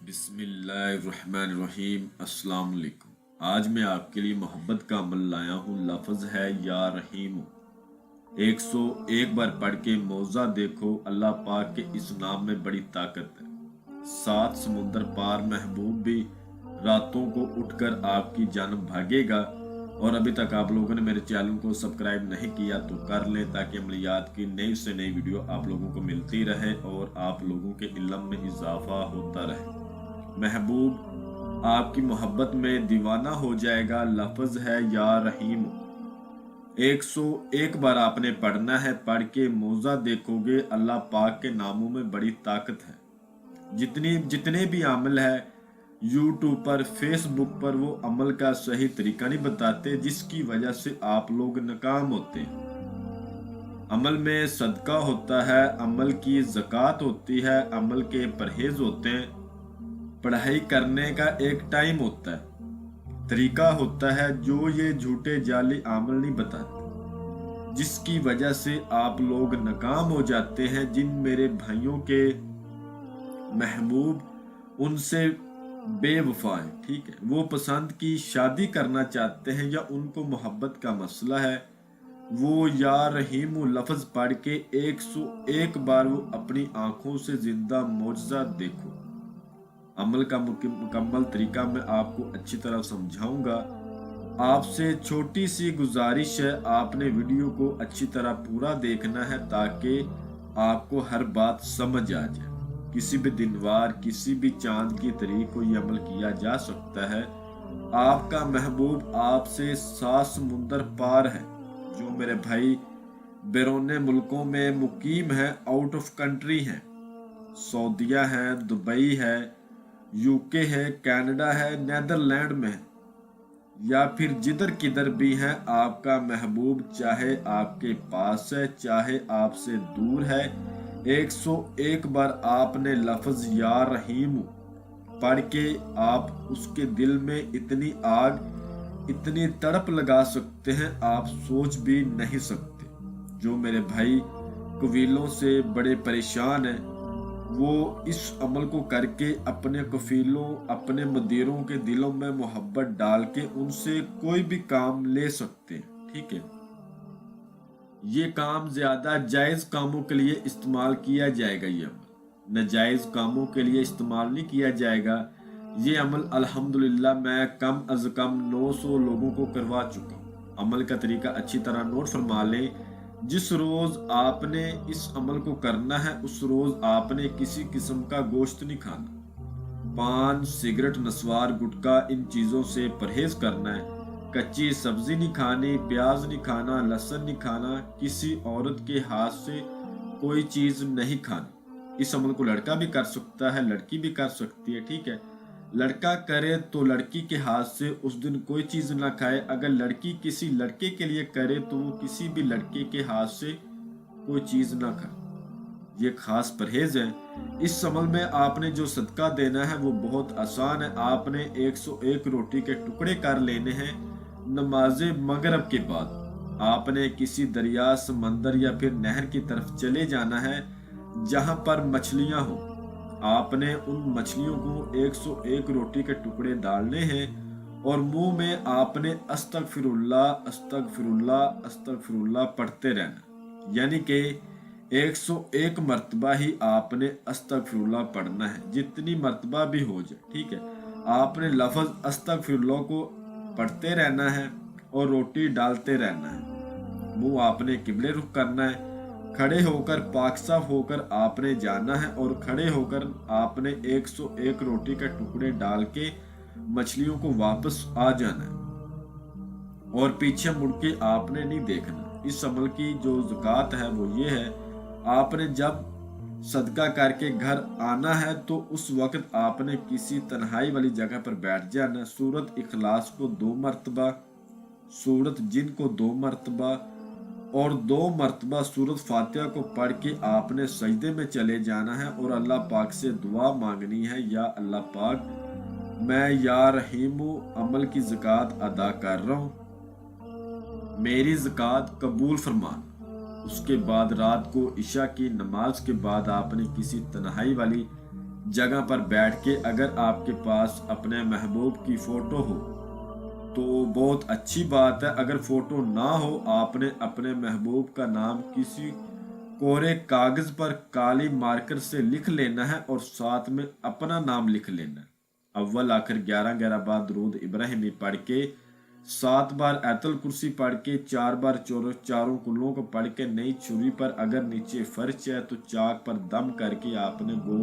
بسم اللہ الرحمن الرحیم۔ السلام علیکم۔ آج میں آپ کے لیے محبت کا عمل لایا ہوں۔ لفظ ہے یا رحیم۔ 101 بار پڑھ کے موضع دیکھو۔ اللہ پاک کے اس نام میں بڑی طاقت ہے۔ 7 سمندر پار محبوب بھی راتوں کو اٹھ کر آپ کی جانب بھاگے گا۔ اور ابھی تک آپ لوگوں نے میرے چینل کو سبسکرائب نہیں کیا تو کر لیں، تاکہ عملیات کی نئی سے نئی ویڈیو آپ لوگوں کو ملتی رہے اور آپ لوگوں کے علم میں اضافہ ہوتا رہے۔ محبوب آپ کی محبت میں دیوانہ ہو جائے گا۔ لفظ ہے یا رحیم۔ 101 بار آپ نے پڑھنا ہے۔ پڑھ کے موضع دیکھو گے۔ اللہ پاک کے ناموں میں بڑی طاقت ہے۔ جتنے بھی عمل ہے یوٹیوب پر، فیس بک پر، وہ عمل کا صحیح طریقہ نہیں بتاتے، جس کی وجہ سے آپ لوگ ناکام ہوتے ہیں۔ عمل میں صدقہ ہوتا ہے، عمل کی زکوٰۃ ہوتی ہے، عمل کے پرہیز ہوتے ہیں، پڑھائی کرنے کا ایک ٹائم ہوتا ہے، طریقہ ہوتا ہے، جو یہ جھوٹے جعلی عمل نہیں بتاتے، جس کی وجہ سے آپ لوگ ناکام ہو جاتے ہیں۔ جن میرے بھائیوں کے محبوب ان سے بے وفا ہے، ٹھیک ہے، وہ پسند کی شادی کرنا چاہتے ہیں یا ان کو محبت کا مسئلہ ہے، وہ یا رحیم لفظ پڑھ کے 101 بار وہ اپنی آنکھوں سے زندہ معجزہ دیکھو۔ عمل کا مکمل طریقہ میں آپ کو اچھی طرح سمجھاؤں گا۔ آپ سے چھوٹی سی گزارش ہے، آپ نے ویڈیو کو اچھی طرح پورا دیکھنا ہے تاکہ آپ کو ہر بات سمجھ آ جائے۔ کسی بھی دنوار، کسی بھی چاند کی تاریخ کو یہ عمل کیا جا سکتا ہے۔ آپ کا محبوب آپ سے 7 سمندر پار ہے۔ جو میرے بھائی بیرون ملکوں میں مقیم ہیں، آؤٹ آف کنٹری ہیں، سعودیہ ہے، دبئی ہے، UK ہے، کینیڈا ہے، نیدرلینڈ میں ہے، یا پھر جدھر کدھر بھی ہیں، آپ کا محبوب چاہے آپ کے پاس ہے چاہے آپ سے دور ہے، 101 بار آپ نے لفظ یا رحیم پڑھ کے آپ اس کے دل میں اتنی آگ، اتنی تڑپ لگا سکتے ہیں، آپ سوچ بھی نہیں سکتے۔ جو میرے بھائی قبیلوں سے بڑے پریشان ہیں، وہ اس عمل کو کر کے اپنے کفیلوں، اپنے مدیروں کے دلوں میں محبت ڈال کے ان سے کوئی بھی کام لے سکتے ہیں، ٹھیک ہے۔ یہ کام زیادہ جائز کاموں کے لیے استعمال کیا جائے گا۔ یہ عمل ناجائز کاموں کے لیے استعمال نہیں کیا جائے گا۔ یہ عمل الحمدللہ میں کم از کم 900 لوگوں کو کروا چکا ہوں۔ عمل کا طریقہ اچھی طرح نوٹ فرما لیں۔ جس روز آپ نے اس عمل کو کرنا ہے، اس روز آپ نے کسی قسم کا گوشت نہیں کھانا، پان، سگریٹ، نسوار، گٹکا، ان چیزوں سے پرہیز کرنا ہے، کچی سبزی نہیں کھانی، پیاز نہیں کھانا، لہسن نہیں کھانا، کسی عورت کے ہاتھ سے کوئی چیز نہیں کھانی۔ اس عمل کو لڑکا بھی کر سکتا ہے، لڑکی بھی کر سکتی ہے، ٹھیک ہے۔ لڑکا کرے تو لڑکی کے ہاتھ سے اس دن کوئی چیز نہ کھائے۔ اگر لڑکی کسی لڑکے کے لیے کرے تو وہ کسی بھی لڑکے کے ہاتھ سے کوئی چیز نہ کھائے۔ یہ خاص پرہیز ہے۔ اس عمل میں آپ نے جو صدقہ دینا ہے وہ بہت آسان ہے۔ آپ نے 101 روٹی کے ٹکڑے کر لینے ہیں۔ نماز مغرب کے بعد آپ نے کسی دریا، سمندر یا پھر نہر کی طرف چلے جانا ہے جہاں پر مچھلیاں ہوں۔ آپ نے ان مچھلیوں کو 101 روٹی کے ٹکڑے ڈالنے ہیں اور منہ میں آپ نے استغفر اللہ، استغفر اللہ، استغفر اللہ پڑھتے رہنا، یعنی کہ 101 مرتبہ ہی آپ نے استغفر اللہ پڑھنا ہے، جتنی مرتبہ بھی ہو جائے، ٹھیک ہے۔ آپ نے لفظ استغفر اللہ کو پڑھتے رہنا ہے اور روٹی ڈالتے رہنا ہے۔ منہ آپ نے قبلے رخ کرنا ہے۔ کھڑے ہو کر پاک صاف ہو کر آپ نے جانا ہے اور کھڑے ہو کر آپ نے 101 روٹی کے ٹکڑے ڈال کے مچھلیوں کو واپس آ جانا ہے اور پیچھے مڑ کے آپ نے نہیں دیکھنا۔ اس عمل کی جو زکوٰۃ ہے وہ یہ ہے، آپ نے جب صدقہ کر کے گھر آنا ہے تو اس وقت آپ نے کسی تنہائی والی جگہ پر بیٹھ جانا ہے۔ سورت اخلاص کو 2 مرتبہ، سورت جن کو 2 مرتبہ اور 2 مرتبہ سورت فاتحہ کو پڑھ کے آپ نے سجدے میں چلے جانا ہے اور اللہ پاک سے دعا مانگنی ہے، یا اللہ پاک میں یا رحیم عمل کی زکوٰۃ ادا کر رہا ہوں، میری زکوٰۃ قبول فرما۔ اس کے بعد رات کو عشاء کی نماز کے بعد آپ نے کسی تنہائی والی جگہ پر بیٹھ کے اگر آپ کے پاس اپنے محبوب کی فوٹو ہو تو بہت اچھی بات ہے. اگر فوٹو نہ ہو آپ نے اپنے محبوب کا نام کسی کوہرے کاغذ پر کالی مارکر سے لکھ لینا ہے اور ساتھ میں اپنا نام لکھ لینا ہے. اول آخر 11 بار درود ابراہیمی پڑھ کے 7 بار آیت الکرسی پڑھ کے 4 بار چاروں کلوں کو پڑھ کے نئی چھری پر اگر نیچے فرش ہے تو چاک پر دم کر کے آپ نے گول